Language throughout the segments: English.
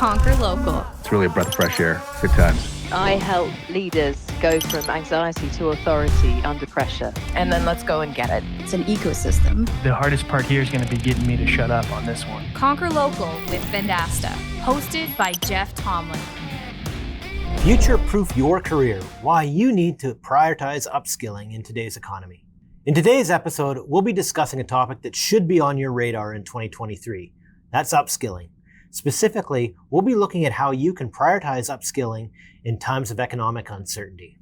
Conquer Local. It's really a breath of fresh air. Good times. I help leaders go from anxiety to authority under pressure. And then let's go and get it. It's an ecosystem. The hardest part here is going to be getting me to shut up on this one. Conquer Local with Vendasta, hosted by Jeff Tomlin. Future-proof your career, why you need to prioritize upskilling in today's economy. In today's episode, we'll be discussing a topic that should be on your radar in 2023. That's upskilling. Specifically, we'll be looking at how you can prioritize upskilling in times of economic uncertainty.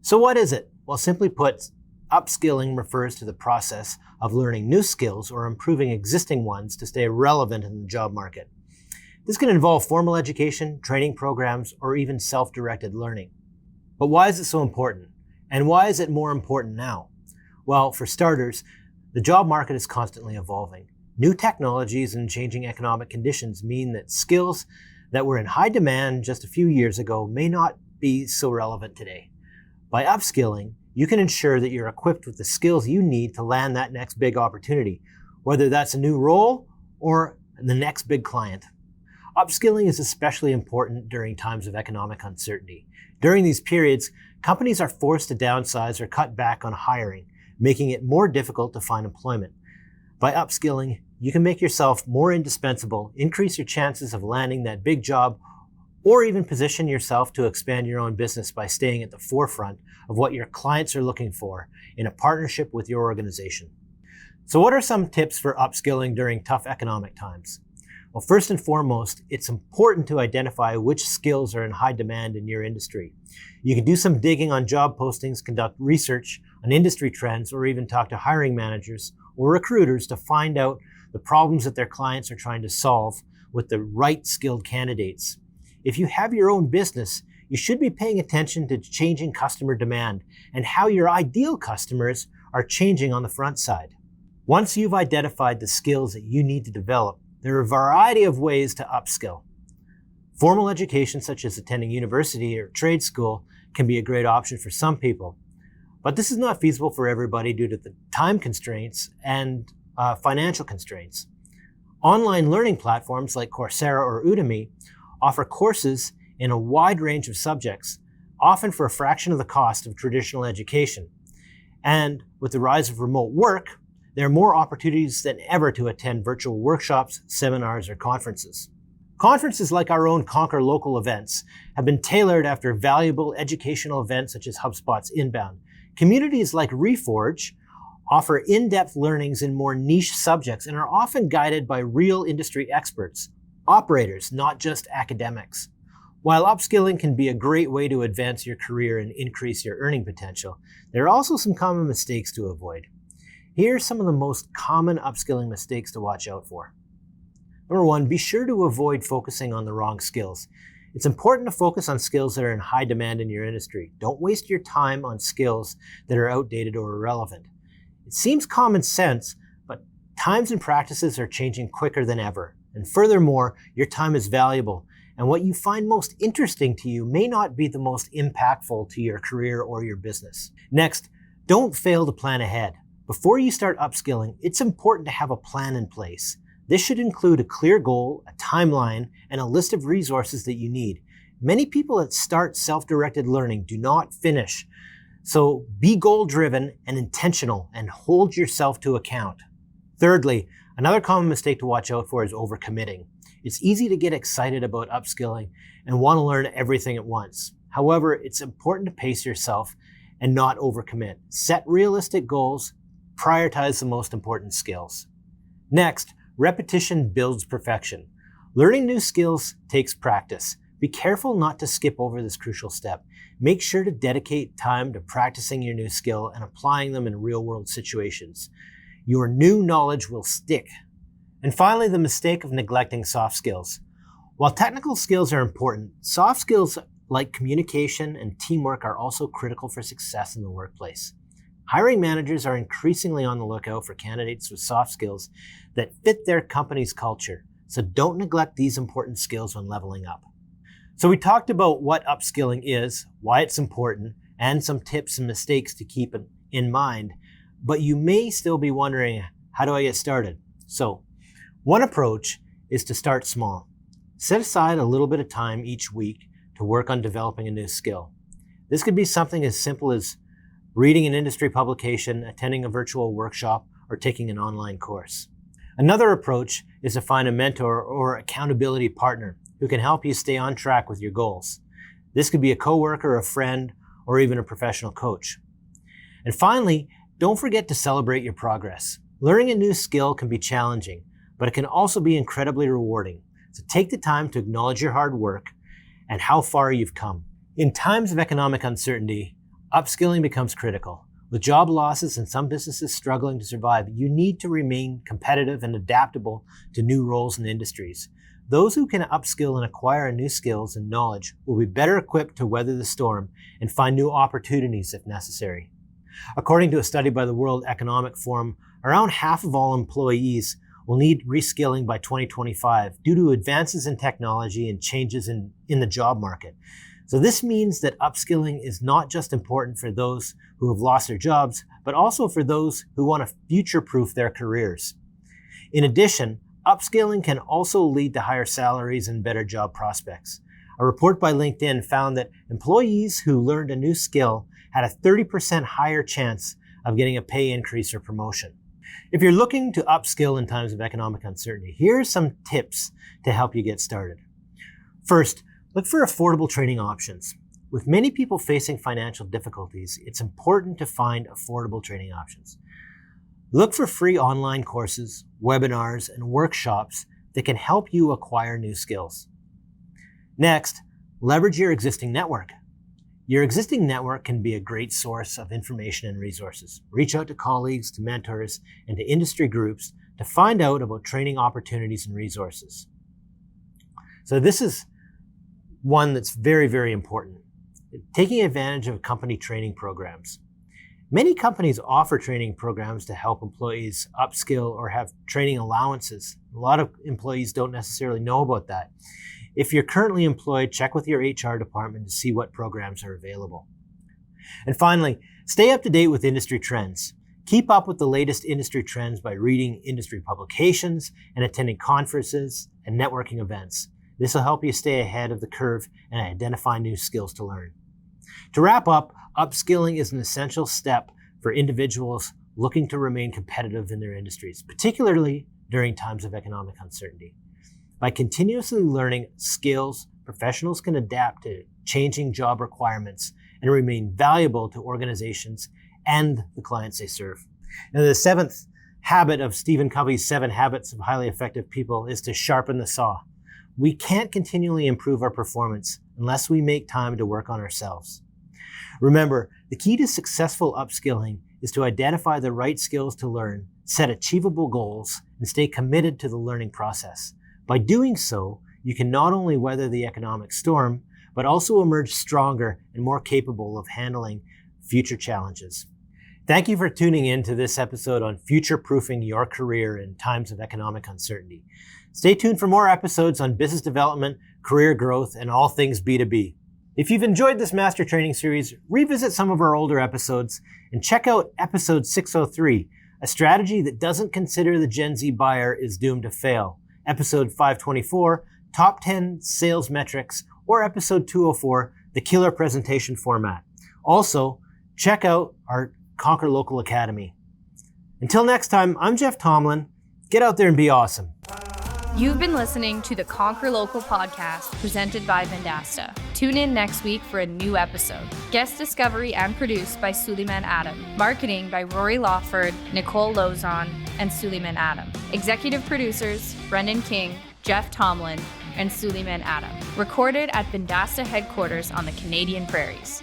So what is it? Well, simply put, upskilling refers to the process of learning new skills or improving existing ones to stay relevant in the job market. This can involve formal education, training programs, or even self-directed learning. But why is it so important? And why is it more important now? Well, for starters, the job market is constantly evolving. New technologies and changing economic conditions mean that skills that were in high demand just a few years ago may not be so relevant today. By upskilling, you can ensure that you're equipped with the skills you need to land that next big opportunity, whether that's a new role or the next big client. Upskilling is especially important during times of economic uncertainty. During these periods, companies are forced to downsize or cut back on hiring, making it more difficult to find employment. By upskilling, you can make yourself more indispensable, increase your chances of landing that big job, or even position yourself to expand your own business by staying at the forefront of what your clients are looking for in a partnership with your organization. So what are some tips for upskilling during tough economic times? Well, first and foremost, it's important to identify which skills are in high demand in your industry. You can do some digging on job postings, conduct research on industry trends, or even talk to hiring managers or recruiters to find out the problems that their clients are trying to solve with the right skilled candidates. If you have your own business, you should be paying attention to changing customer demand and how your ideal customers are changing on the front side. Once you've identified the skills that you need to develop, there are a variety of ways to upskill. Formal education, such as attending university or trade school, can be a great option for some people. But this is not feasible for everybody due to the time constraints and financial constraints. Online learning platforms like Coursera or Udemy offer courses in a wide range of subjects, often for a fraction of the cost of traditional education. And with the rise of remote work, there are more opportunities than ever to attend virtual workshops, seminars, or conferences. Conferences like our own Conquer Local events have been tailored after valuable educational events such as HubSpot's Inbound. Communities like Reforge offer in-depth learnings in more niche subjects and are often guided by real industry experts, operators, not just academics. While upskilling can be a great way to advance your career and increase your earning potential, there are also some common mistakes to avoid. Here are some of the most common upskilling mistakes to watch out for. Number one, be sure to avoid focusing on the wrong skills. It's important to focus on skills that are in high demand in your industry. Don't waste your time on skills that are outdated or irrelevant. It seems common sense, but times and practices are changing quicker than ever. And furthermore, your time is valuable, and what you find most interesting to you may not be the most impactful to your career or your business. Next, don't fail to plan ahead. Before you start upskilling, it's important to have a plan in place. This should include a clear goal, a timeline, and a list of resources that you need. Many people that start self-directed learning do not finish. So be goal-driven and intentional and hold yourself to account. Thirdly, another common mistake to watch out for is overcommitting. It's easy to get excited about upskilling and want to learn everything at once. However, it's important to pace yourself and not overcommit. Set realistic goals, prioritize the most important skills. Next, repetition builds perfection. Learning new skills takes practice. Be careful not to skip over this crucial step. Make sure to dedicate time to practicing your new skill and applying them in real-world situations. Your new knowledge will stick. And finally, the mistake of neglecting soft skills. While technical skills are important, soft skills like communication and teamwork are also critical for success in the workplace. Hiring managers are increasingly on the lookout for candidates with soft skills that fit their company's culture, so don't neglect these important skills when leveling up. So we talked about what upskilling is, why it's important, and some tips and mistakes to keep in mind, but you may still be wondering, how do I get started? So one approach is to start small. Set aside a little bit of time each week to work on developing a new skill. This could be something as simple as reading an industry publication, attending a virtual workshop, or taking an online course. Another approach is to find a mentor or accountability partner who can help you stay on track with your goals. This could be a coworker, a friend, or even a professional coach. And finally, don't forget to celebrate your progress. Learning a new skill can be challenging, but it can also be incredibly rewarding. So take the time to acknowledge your hard work and how far you've come. In times of economic uncertainty, upskilling becomes critical. With job losses and some businesses struggling to survive, you need to remain competitive and adaptable to new roles and industries. Those who can upskill and acquire new skills and knowledge will be better equipped to weather the storm and find new opportunities if necessary. According to a study by the World Economic Forum, around half of all employees will need reskilling by 2025 due to advances in technology and changes in the job market. So this means that upskilling is not just important for those who have lost their jobs, but also for those who want to future-proof their careers. In addition, upskilling can also lead to higher salaries and better job prospects. A report by LinkedIn found that employees who learned a new skill had a 30% higher chance of getting a pay increase or promotion. If you're looking to upskill in times of economic uncertainty, here are some tips to help you get started. First, look for affordable training options. With many people facing financial difficulties, it's important to find affordable training options. Look for free online courses, webinars, and workshops that can help you acquire new skills. Next, leverage your existing network. Your existing network can be a great source of information and resources. Reach out to colleagues, to mentors, and to industry groups to find out about training opportunities and resources. So this is one that's very, very important. Taking advantage of company training programs. Many companies offer training programs to help employees upskill or have training allowances. A lot of employees don't necessarily know about that. If you're currently employed, check with your HR department to see what programs are available. And finally, stay up to date with industry trends. Keep up with the latest industry trends by reading industry publications and attending conferences and networking events. This will help you stay ahead of the curve and identify new skills to learn. To wrap up, upskilling is an essential step for individuals looking to remain competitive in their industries, particularly during times of economic uncertainty. By continuously learning skills, professionals can adapt to changing job requirements and remain valuable to organizations and the clients they serve. Now, the seventh habit of Stephen Covey's 7 Habits of Highly Effective People is to sharpen the saw. We can't continually improve our performance unless we make time to work on ourselves. Remember, the key to successful upskilling is to identify the right skills to learn, set achievable goals, and stay committed to the learning process. By doing so, you can not only weather the economic storm, but also emerge stronger and more capable of handling future challenges. Thank you for tuning in to this episode on future-proofing your career in times of economic uncertainty. Stay tuned for more episodes on business development, career growth, and all things B2B. If you've enjoyed this Master Training Series, revisit some of our older episodes and check out episode 603, a strategy that doesn't consider the Gen Z buyer is doomed to fail. Episode 524, Top 10 Sales Metrics, or Episode 204, The Killer Presentation Format. Also, check out our Conquer Local Academy. Until next time, I'm Jeff Tomlin. Get out there and be awesome. You've been listening to the Conquer Local podcast presented by Vendasta. Tune in next week for a new episode. Guest discovery and produced by Suleiman Adam. Marketing by Rory Lawford, Nicole Lozon, and Suleiman Adam. Executive producers, Brendan King, Jeff Tomlin, and Suleiman Adam. Recorded at Vendasta headquarters on the Canadian Prairies.